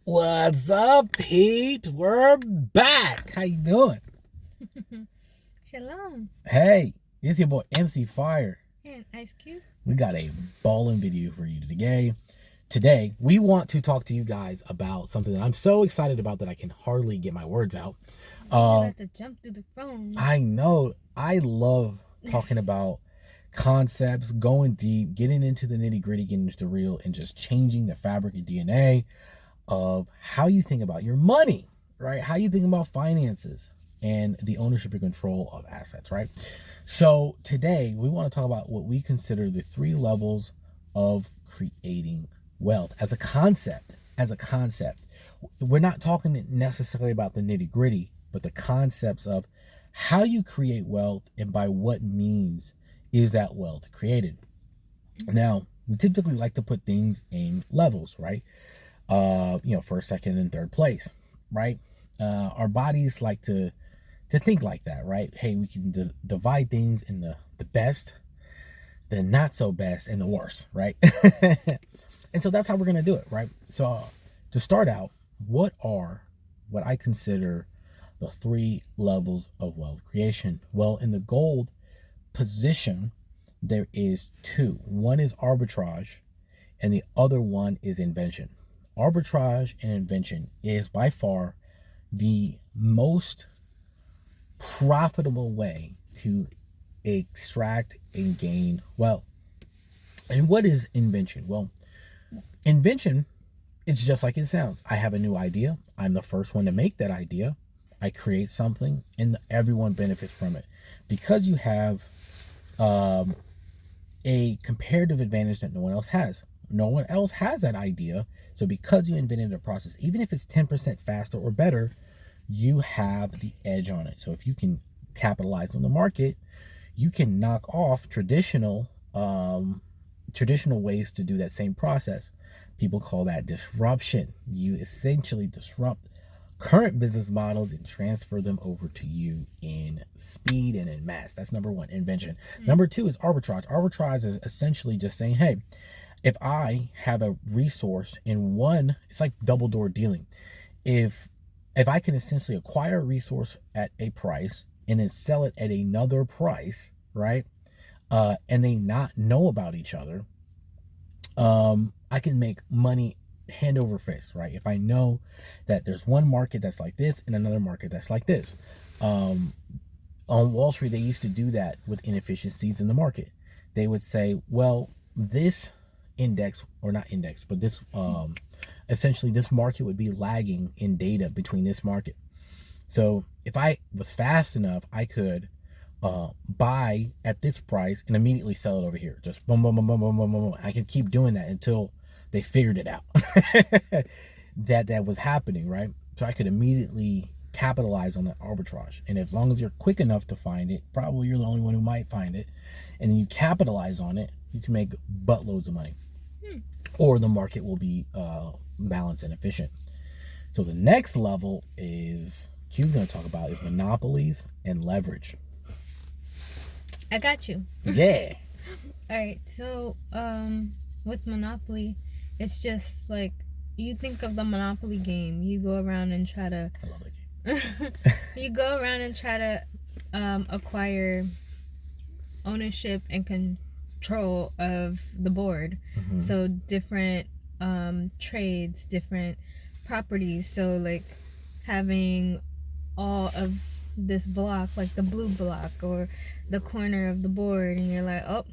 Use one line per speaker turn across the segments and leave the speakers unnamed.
What's up, peeps? We're back. How you doing?
Shalom.
Hey, it's your boy MC Fire.
And Ice Cube.
We got a ballin' video for you today. Today, we want to talk to you guys about something that I'm so excited about that I can hardly get my words out.
You have to jump through the phone.
I know. I love talking about concepts, going deep, getting into the nitty gritty, getting into the real, and just changing the fabric and DNA of how you think about your money, right? How you think about finances and the ownership and control of assets, right? So today we want to talk about what we consider the 3 levels of creating wealth as a concept. We're not talking necessarily about the nitty gritty, but the concepts of how you create wealth and by what means is that wealth created. Now, we typically like to put things in levels, right? First, second, and third place, right? Our bodies like to think like that, right? Hey, we can divide things in the best, the not so best, and the worst, right? And so that's how we're going to do it, right? So to start out, what I consider the 3 levels of wealth creation? Well, in the gold position, there is 2. One is arbitrage, and the other one is invention. Arbitrage and invention is by far the most profitable way to extract and gain wealth. And what is invention? Well, invention, it's just like it sounds. I have a new idea. I'm the first one to make that idea. I create something and everyone benefits from it. Because you have a comparative advantage that no one else has. No one else has that idea. So because you invented a process, even if it's 10% faster or better, you have the edge on it. So if you can capitalize on the market, you can knock off traditional ways to do that same process. People call that disruption. You essentially disrupt current business models and transfer them over to you in speed and in mass. That's number 1, invention. Number 2 is arbitrage. Arbitrage is essentially just saying, hey, if I have a resource in one, it's like double door dealing. If I can essentially acquire a resource at a price and then sell it at another price, right? And they not know about each other, I can make money hand over fist, right? If I know that there's one market that's like this and another market that's like this. On Wall Street, they used to do that with inefficiencies in the market. They would say, well, this index, or not index, but this essentially this market would be lagging in data between this market. So if I was fast enough, I could buy at this price and immediately sell it over here. Just boom, boom, boom, boom, boom, boom, boom. I could keep doing that until they figured it out that was happening, right? So I could immediately capitalize on that arbitrage. And as long as you're quick enough to find it, probably you're the only one who might find it, and then you capitalize on it, you can make buttloads of money. Or the market will be balanced and efficient. So the next level is Q's going to talk about is monopolies and leverage.
I got you.
Yeah.
All right. So, what's Monopoly? It's just like you think of the Monopoly game. You go around and try to.
I love that game.
You go around and try to acquire ownership and control of the board.
Mm-hmm.
So different trades, different properties. So like having all of this block, like the blue block or the corner of the board, and you're like, oh,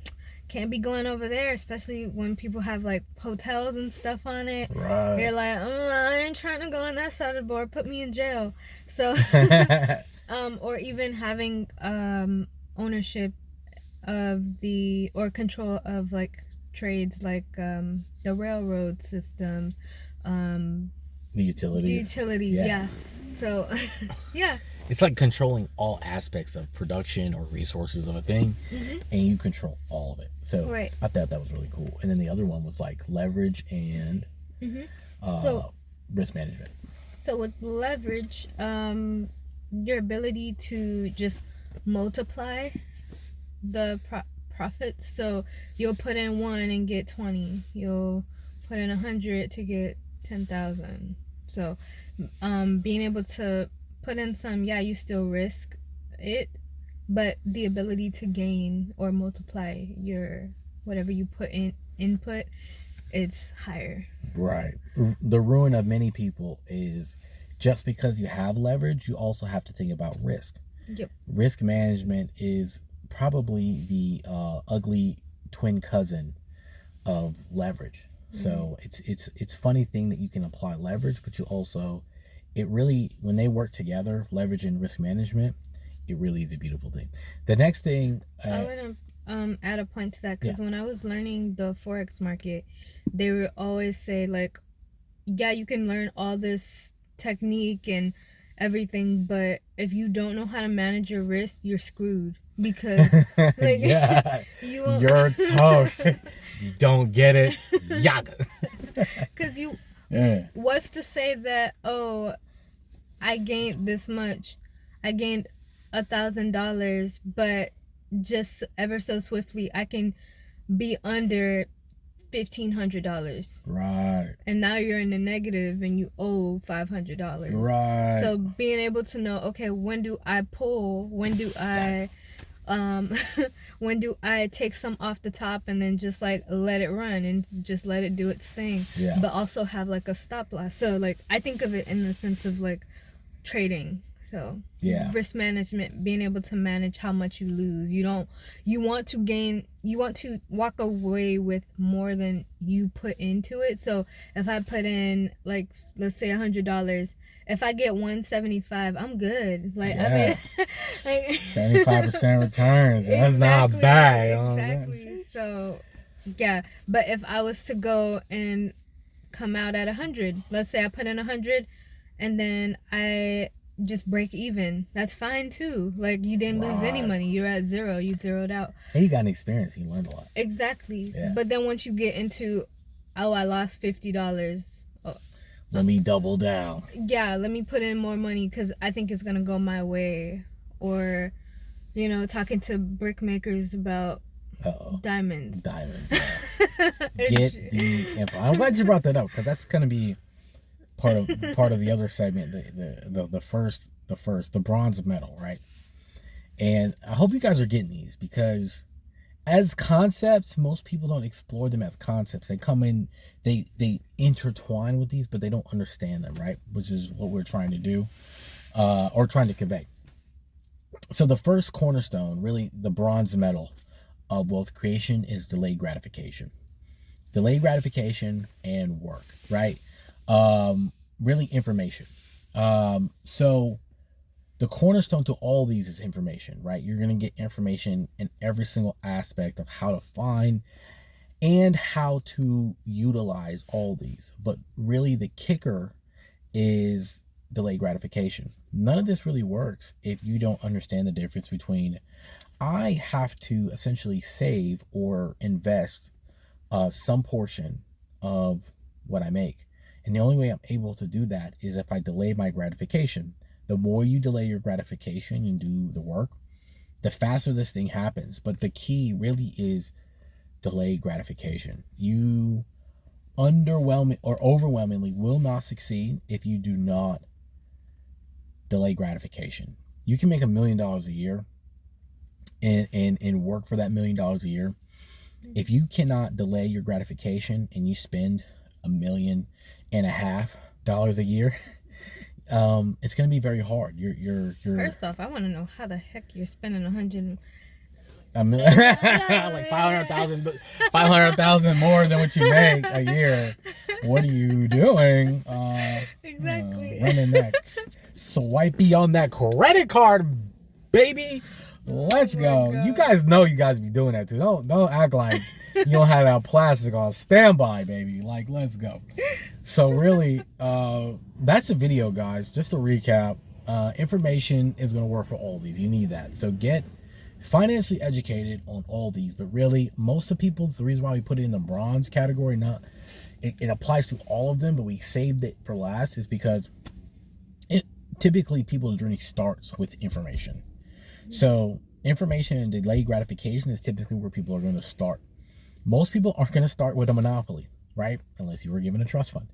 can't be going over there, especially when people have like hotels and stuff on it.
Right.
You're like, I ain't trying to go on that side of the board, put me in jail. So or even having ownership of the, or control of like trades like the railroad systems,
the utilities.
Yeah. So yeah,
it's like controlling all aspects of production or resources of a thing, and you control all of it. So
right.
I thought that was really cool. And then the other one was like leverage and risk management.
So with leverage, your ability to just multiply the profits. So you'll put in 1 and get 20. You'll put in 100 to get 10,000. So, being able to put in some, yeah, you still risk it, but the ability to gain or multiply your whatever you put in input, it's higher.
Right. The ruin of many people is just because you have leverage, you also have to think about risk.
Yep.
Risk management is probably the ugly twin cousin of leverage. So it's funny thing that you can apply leverage, but you also, it really, when they work together, leverage and risk management, it really is a beautiful thing. The next thing,
I want to add a point to that, because when I was learning the Forex market, they would always say, like, yeah, you can learn all this technique and everything, but if you don't know how to manage your risk, you're screwed, because like,
you're toast. You don't get it, yaga.
Because what's to say that, oh, I gained this much, I gained $1,000, but just ever so swiftly I can be under $1,500.
Right.
And now you're in the negative and you owe $500.
Right.
So being able to know, okay, when do I pull? When do I when do I take some off the top and then just like let it run and just let it do its thing?
Yeah.
But also have like a stop loss. So like I think of it in the sense of like trading. So risk management, being able to manage how much you lose. You want to walk away with more than you put into it. So if I put in, like, let's say $100, if I get 175, I'm good. Like, I mean, like
75% returns. That's not bad. You know
exactly. So yeah, but if I was to go and come out at 100, let's say I put in 100 and then I just break even, that's fine too. Like, you didn't lose any money, you're at zero, you zeroed out,
and you got an experience, you learned a lot.
Exactly. But then once you get into, oh, I lost $50,
let me double down.
Yeah, let me put in more money because I think it's gonna go my way. Or, you know, talking to brick makers about diamonds.
Get the info. I'm glad you brought that up, because that's gonna be part of the other segment, the bronze medal, right? And I hope you guys are getting these, because as concepts, most people don't explore them as concepts. They come in, they intertwine with these, but they don't understand them, right? Which is what we're trying to do, or trying to convey. So the first cornerstone, really the bronze medal of wealth creation, is delayed gratification. Delayed gratification and work, right? Really information. So the cornerstone to all these is information, right? You're going to get information in every single aspect of how to find and how to utilize all these. But really the kicker is delayed gratification. None of this really works if you don't understand the difference between, I have to essentially save or invest some portion of what I make. And the only way I'm able to do that is if I delay my gratification. The more you delay your gratification and do the work, the faster this thing happens. But the key really is delayed gratification. You overwhelmingly will not succeed if you do not delay gratification. You can make $1 million a year and work for that $1 million a year. If you cannot delay your gratification and you spend $1.5 million a year, it's going to be very hard. You're
First off, I want to know how the heck you're spending
like 500,000 more than what you make a year. What are you doing?
Exactly.
Running that swipey on that credit card, baby. Let's go.
God.
You guys know you guys be doing that too. Don't act like you don't have that plastic on standby, baby. Like, let's go. So really, that's a video, guys. Just to recap, information is going to work for all these. You need that. So get financially educated on all these. But really, most of people's, the reason why we put it in the bronze category, it applies to all of them, but we saved it for last, is because typically people's journey starts with information. So information and delayed gratification is typically where people are going to start. Most people aren't going to start with a Monopoly right? Unless you were given a trust fund.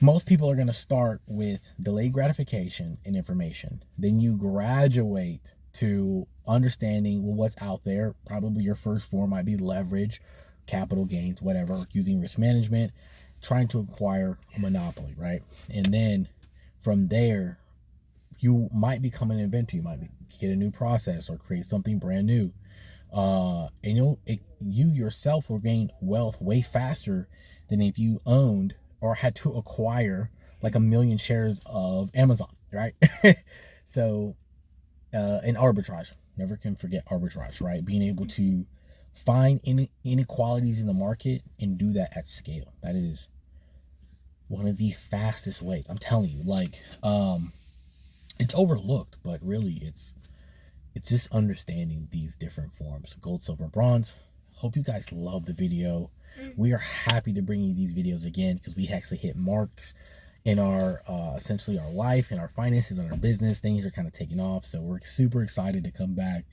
Most people are going to start with delayed gratification and information. Then you graduate to understanding, well, what's out there. Probably your first form might be leverage, capital gains, whatever, using risk management, trying to acquire a monopoly, right? And then from there, you might become an inventor. You might get a new process or create something brand new. And you yourself will gain wealth way faster than if you owned or had to acquire like 1 million shares of Amazon, right? So, and arbitrage, never can forget arbitrage, right? Being able to find inequalities in the market and do that at scale. That is one of the fastest ways. I'm telling you, like, it's overlooked, but really it's just understanding these different forms. Gold, silver, bronze. Hope you guys love the video. We are happy to bring you these videos again because we actually hit marks in our essentially our life and our finances and our business. Things are kind of taking off, so we're super excited to come back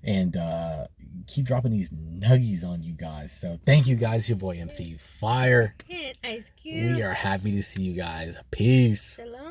and keep dropping these nuggies on you guys. So thank you guys. Your boy MC Fire.
Ice Cube.
We are happy to see you guys. Peace.
Shalom.